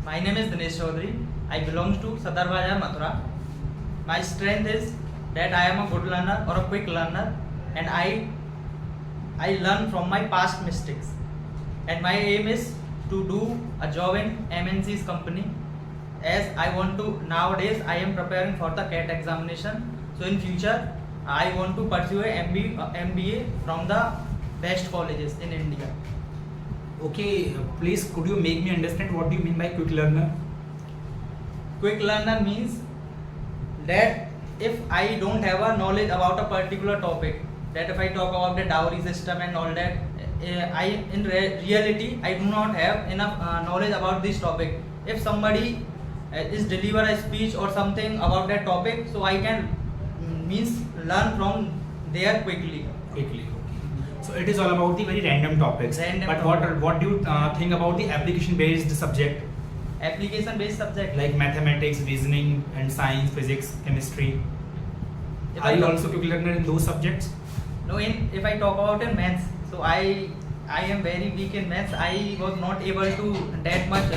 My name is Dinesh Chaudhary. I belong to Sadar Bazaar, Mathura. My strength is that I am a good learner or a quick learner, and I learn from my past mistakes. And my aim is to do a job in MNC's company. As I want to nowadays, I am preparing for the CAT examination. So in future, I want to pursue a MBA from the best colleges in India. Okay, please could you make me understand what do you mean by quick learner? Quick learner means that if I don't have a knowledge about a particular topic, that if I talk about the dowry system and all that, in reality I do not have enough knowledge about this topic. If somebody is deliver a speech or something about that topic, so I can means learn from there quickly. Quickly. So it is all about the very random topics. But what do you think about the application based subject? Application based subject Like mathematics, reasoning and science, physics, chemistry. Are you also quick learner in those subjects? No, if I talk about in maths, so I am very weak in maths. I was not able to that much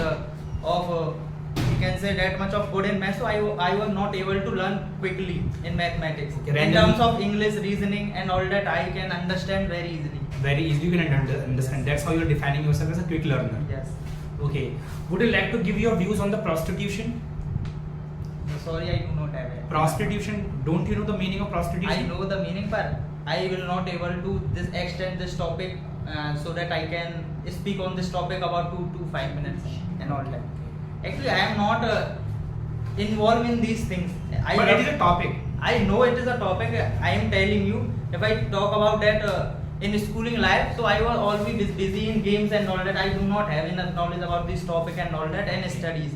you can say that much of good in maths. So I was not able to learn quickly in mathematics. Okay, in terms of English, reasoning and all that, I can understand very easily. Very easy, you can understand. That's how you're defining yourself as a quick learner. Yes. Okay. Would you like to give your views on the prostitution? No, sorry, I do not have it. Prostitution. Don't you know the meaning of prostitution? I know the meaning, but I will not able to extend this topic so that I can speak on this topic about 2 to 5 minutes and all that. Actually, I am not involved in these things. But it is a topic. I know it is a topic. I am telling you. If I talk about that in schooling life, so I was always busy in games and all that. I do not have enough knowledge about this topic and all that, and studies,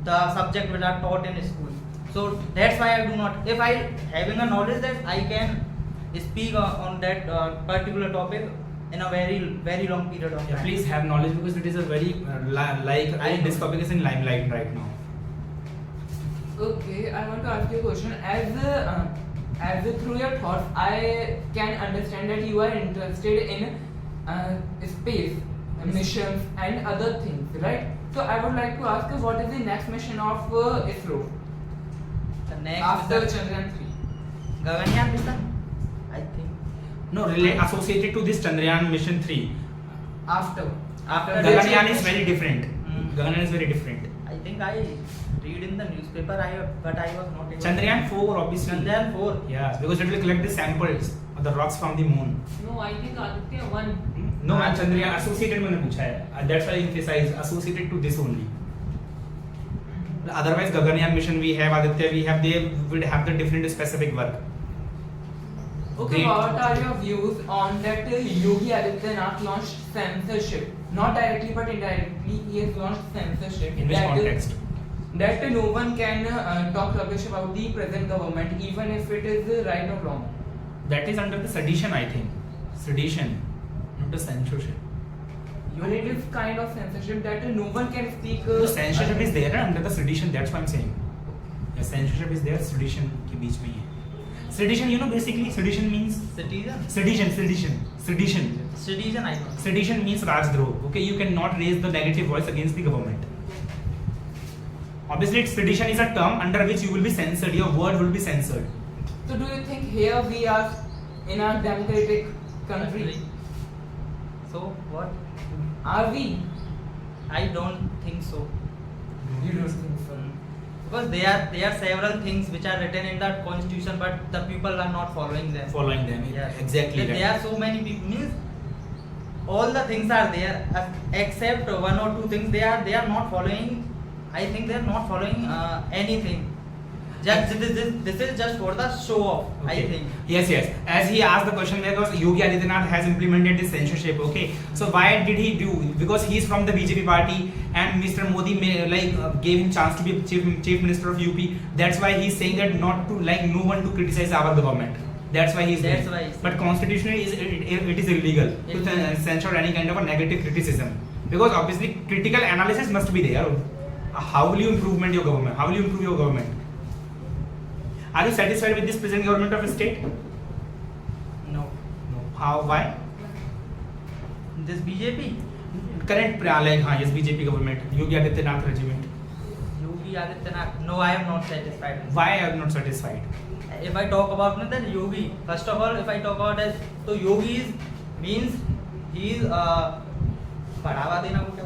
the subject which are taught in school. So that's why I do not. If I having a knowledge that I can speak on that particular topic in a very long period of time. Yeah, please have knowledge because it is a very this topic is in limelight right now. Okay, I want to ask you a question. As through your thoughts, I can understand that you are interested in space missions and other things, right? So I would like to ask you, what is the next mission of ISRO The next after mission, Chandrayaan 3? Gaganyaan mission, I think. No, associated to this Chandrayaan mission 3. After Gaganyaan is very different. Gaganyaan is very different. I think I read in the newspaper, but I was not able. Chandrayaan 4 obviously. Chandrayaan 4. Yeah, because it will collect the samples of the rocks from the moon. No, I think Aditya 1. No, I'm Chandrayaan associated मैंने पूछा है. That's why I emphasize associated to this only. Otherwise, Gaganyaan mission we have, Aditya we have, they would have the different specific work. Okay, what are your views on that Yogi Adityanath launched censorship? Not directly but indirectly, he has launched censorship. In which context? That no one can talk rubbish about the present government, even if it is right or wrong. That is under the sedition, I think. Sedition, not the censorship. But it is kind of censorship that no one can speak. The censorship is there under the sedition. That's what I'm saying. Yeah, censorship is there. Sedition के बीच में ही है. Sedition, you know, basically sedition means Citizen. Sedition. Citizen, I know. Sedition means Rajdroh. Okay, you cannot raise the negative voice against the government. Obviously, sedition is a term under which you will be censored. Your word will be censored. So, do you think here we are in a democratic country? So what? Are we? I don't think so. You don't think so? Because there are several things which are written in the constitution, but the people are not following them. Yes. Exactly. There are so many people. Means all the things are there, except one or two things they are not following. I think they are not following anything. Just this is just for the show off. Okay. I think. Yes. As he asked the question, because Yogi Adityanath has implemented this censorship. Okay, so why did he do? Because he is from the BJP party, and Mr. Modi gave him chance to be chief minister of UP. That's why he's saying that not to no one to criticize our government. That's why he's That's doing. why he's But constitutionally, it is illegal to censor any kind of a negative criticism, because obviously critical analysis must be there. How will you improve your government? How will you improve your government? Are you satisfied with this present government of the state? No. How? Why? This BJP. Current yes, BJP government, Yogi Adityanath regiment. Adityanath, no, I am not satisfied. Why are you not satisfied? If I talk about that yogi, first of all, if I talk about that, so yogi means he is बढ़ावा देना को क्या?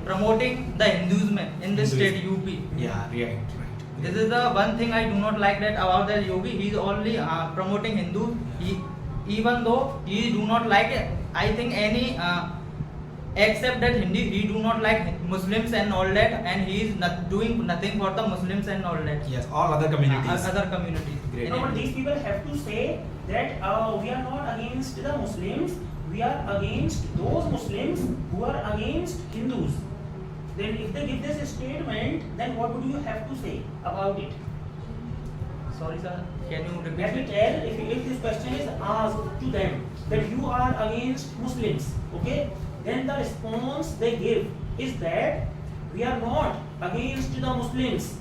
Promoting the Hinduism in this state UP. Yeah, right. This is the one thing I do not like that about the yogi. He is only promoting Hindu. Even though he do not like it, I think any except that he do not like Muslims and all that, and he is not doing nothing for the Muslims and all that. Yes, all other communities. Other communities. Great. No, but these people have to say that we are not against the Muslims, we are against those Muslims who are against Hindus. Then if they give this statement, then what would you have to say about it? Sorry sir, can you repeat Let me it? tell, if this question is asked to them that you are against Muslims, okay, then the response they give is that we are not against the Muslims,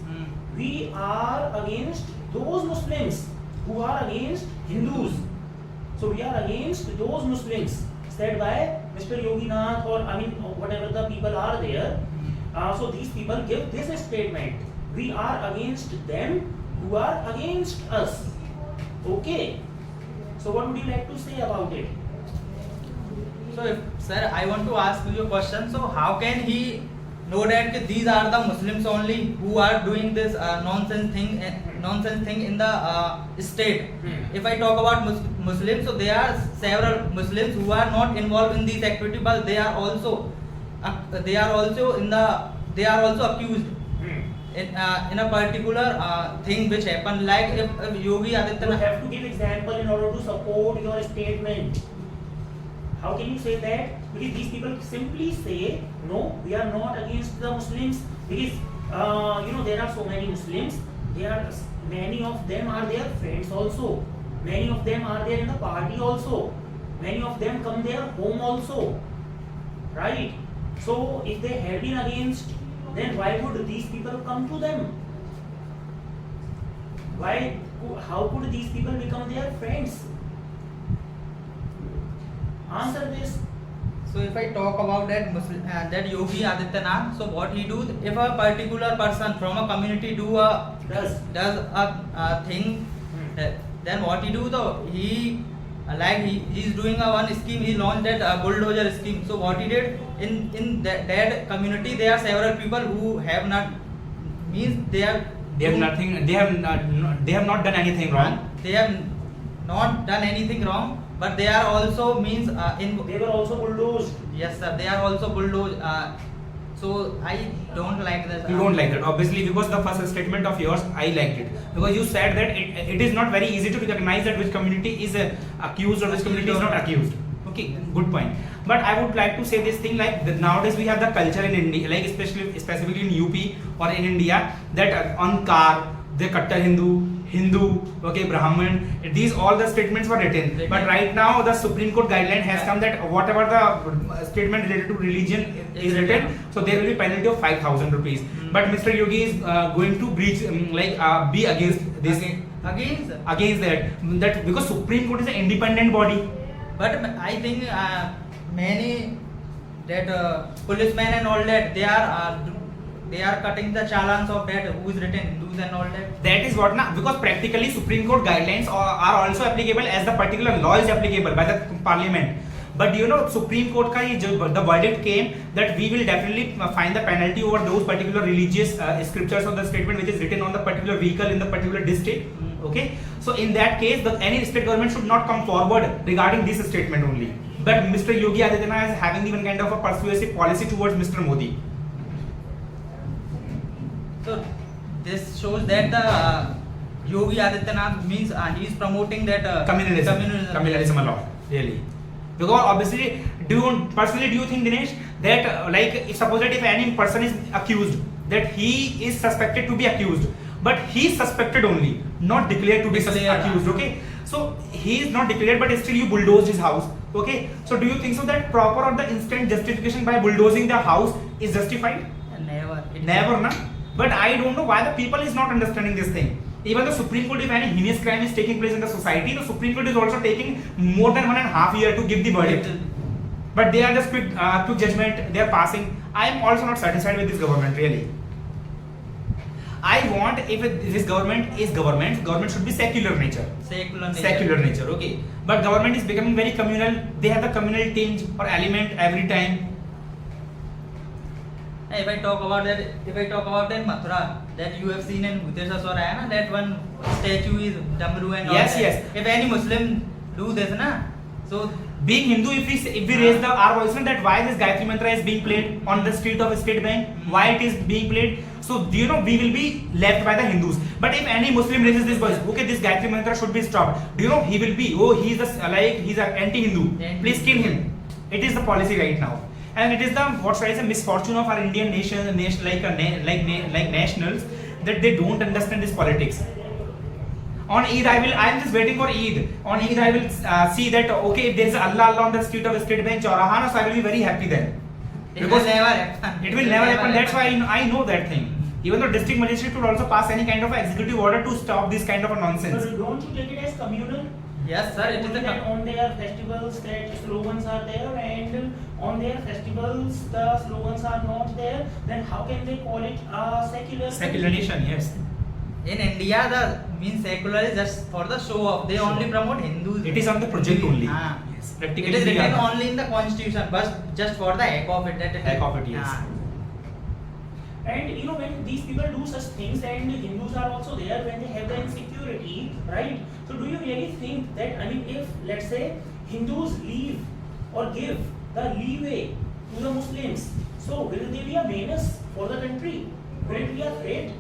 we are against those Muslims who are against Hindus. So we are against those Muslims said by Mr. Yoginath, or I mean whatever the people are there. So these people give this statement: we are against them who are against us. Okay. So what would you like to say about it? So, if, sir, I want to ask you a question. So, how can he know that these are the Muslims only who are doing this nonsense thing in the state? If I talk about Muslims, so there are several Muslims who are not involved in these activities, but they are also accused in a particular thing which happened. Like if Yogi You Adityanath. have to give example in order to support your statement. How can you say that? Because these people simply say, no, we are not against the Muslims. Because there are so many Muslims. Many of them are their friends also. Many of them are there in the party also. Many of them come their home also. Right? So if they had been against, then why would these people come to them? Why? How could these people become their friends? Answer this. So if I talk about that that Yogi Adityanath, so what he do? If a particular person from a community does a thing, then what he do though? He is doing a one scheme. He launched that bulldozer scheme. So what he did in that community, there are several people who have not means they have not done anything wrong. They have not done anything wrong. But they are also means They were also bulldozed. Yes sir, they are also bulldozed. So I don't like this. You don't like that, obviously, because the first statement of yours, I liked it. Because you said that it is not very easy to recognize that which community is accused or which community is not accused. Okay, good point. But I would like to say this thing, like nowadays we have the culture in India, like specifically in UP or in India, that on car, they Kattar Hindu, okay, Brahman, these all the statements were written. But right now the Supreme Court guideline has come that whatever the statement related to religion is written, so there will be penalty of 5,000 rupees. But Mr. Yogi is going to breach, be against this. Against that because Supreme Court is an independent body. But I think many that policemen and all that they are cutting the challans of that who is written Hindus and all that. That is what now, because practically Supreme Court guidelines are also applicable as the particular law is applicable by the Parliament. But Supreme Court ka the verdict came that we will definitely find the penalty over those particular religious scriptures of the statement which is written on the particular vehicle in the particular district. Okay, so in that case, any state government should not come forward regarding this statement only. But Mr. Yogi Adityanath is having even kind of a persuasive policy towards Mr. Modi. So this shows that the Yogi Adityanath means he is promoting that communalism a lot, really. Because obviously, do you think, Dinesh, that suppose that if any person is accused, that he is suspected to be accused, but he is suspected only, not declared to be accused, okay? So he is not declared, but still you bulldozed his house, okay? So do you think so that proper or the instant justification by bulldozing the house is justified? Never, na? But I don't know why the people is not understanding this thing. Even the Supreme Court, if any heinous crime is taking place in the society, the Supreme Court is also taking more than 1.5 years to give the verdict. But they are just quick judgment, they are passing. I am also not satisfied with this government, really. I want, if this government is government should be secular nature. Secular nature, okay. But government is becoming very communal. They have the communal tinge or element every time. If I talk about that Mathura, that you have seen in Bhuteshwar hai na, that one statue is Damru and all Yes, that. yes. If any Muslim do this na, so Being Hindu, if we raise our voice that why this Gayatri Mantra is being played on the street of State Bank, why it is being played, so do you know we will be left by the Hindus. But if any Muslim raises this voice, okay, this Gayatri Mantra should be stopped, do you know he will be, oh, he's an anti-Hindu, please kill him. It is the policy right now, and it is the what should I say misfortune of our Indian nation like nationals that they don't understand this politics. On Eid, I am just waiting for Eid. On Eid, I will see that okay, if there is Allah on the street of State Bank Chauraha, so I will be very happy then. it will never happen. It will never happen. That's why I know that thing. Even though district magistrate would also pass any kind of executive order to stop this kind of a nonsense. But don't you take it as communal? Yes, sir. It is That a on their festivals that slogans are there, and on their festivals the slogans are not there. Then how can they call it a secular? Secular nation, yes. in India. The means secular is just for the show off. They only promote Hindus. It is on the project only. Ah. Yes, It practically. is we written are- only in the constitution, but just for the heck of it. That Heck of it, yes. Ah. And you know, when these people do such things, and Hindus are also there when they have the insecurity, right? So do you really think that, I mean, if let's say Hindus leave or give the leeway to the Muslims, so will they be a menace for the country? Will it be a threat?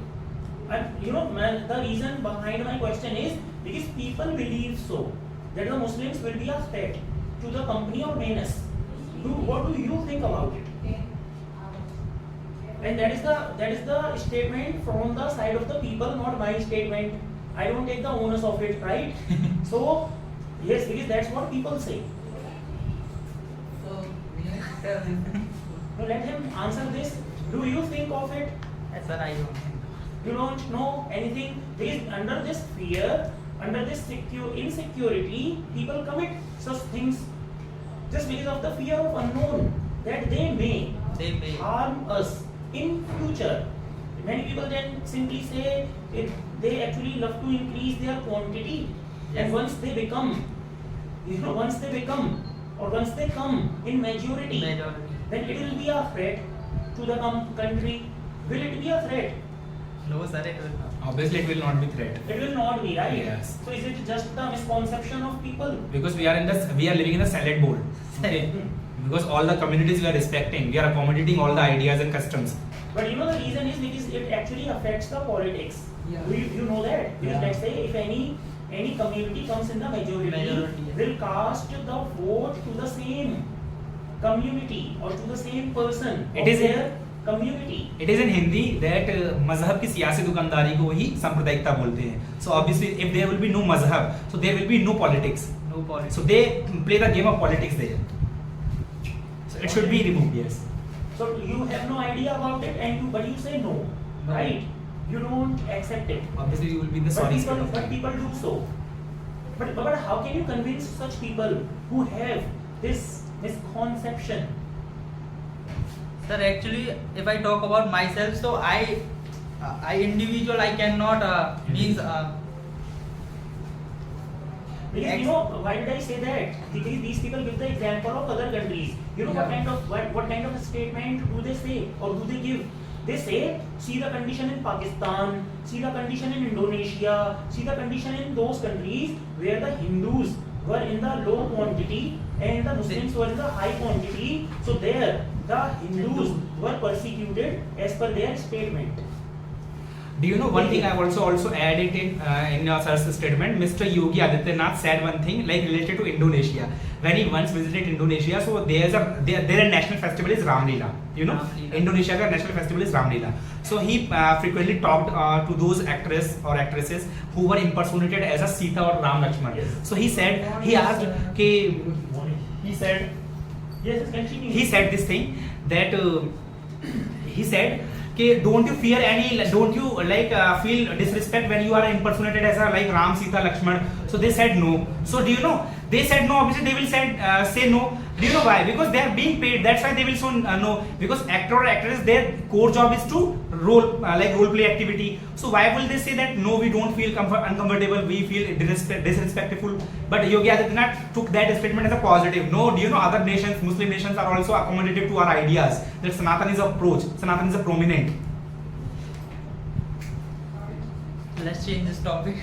And you know, man, the reason behind my question is because people believe so, that the Muslims will be a threat to the company or menace. What do you think about it? And that is the statement from the side of the people, not my statement. I don't take the onus of it, right? So yes, because that's what people say. So we have to tell him. Now let him answer this. Do you think of it? Yes, sir, I don't think. You don't know anything. Because under this fear, under this insecurity, people commit such things just because of the fear of unknown, that they may harm us in future. Many people then simply say they actually love to increase their quantity, and once they become, once they come in majority, then it will be a threat to the country. Will it be a threat? No, sir, it will not. Obviously, it will not be threat. It will not be, right? Yes. So is it just the misconception of people? Because we are living in a salad bowl. Okay. Because all the communities we are respecting, we are accommodating all the ideas and customs. But you know the reason is because it actually affects the politics. Yeah. You know that? Because Yeah. let's say if any community comes in the majority, Majority, yeah. will cast the vote to the same community or to the same person It of is their community. It is in Hindi that मजहब की सियासी दुकानदारी को ही सांप्रदायिकता बोलते हैं. So obviously, if there will be no mazhab, so there will be no politics. No politics. So they play the game of politics there. So it should be removed. Yes. So you have no idea about it, but you say no, right? You don't accept it. Obviously, you will be in the But sorry people, state of but mind. people do so. But how can you convince such people who have this misconception? Sir, actually, if I talk about myself, so I individual, I cannot means. Because you know, why did I say that? Because these people give the example of other countries. You know what kind of a statement do they say or do they give? They say, see the condition in Pakistan, see the condition in Indonesia, see the condition in those countries where the Hindus were in the low quantity and the Muslims were in the high quantity. So there, the Hindus were persecuted as per their statement. Do you know one thing? I also added in your sir's statement. Mr. Yogi Adityanath said one thing like related to Indonesia. When he once visited Indonesia, so their national festival is Ram Leela. You know, Ram Leela. Indonesia's national festival is Ram Leela. So he frequently talked to those actors or actresses who were impersonated as a Sita or Ram Lakshman. Yes. So he said, he asked, he said Continue. he said this thing that he said कि don't you fear any, don't you like feel disrespect when you are impersonated as a like Ram, Sita, Lakshman. So they said no. So do you know? They said no. Obviously they will say no. Do you know why? Because they are being paid. That's why they will say no. Because actor or actress, their core job is to role play activity. So why will they say that no? We don't feel uncomfortable. We feel disrespectful. But Yogi Adityanath took that statement as a positive. No, do you know other nations, Muslim nations, are also accommodative to our ideas. That Sanatani's approach. Sanatan is a prominent. Let's change this topic.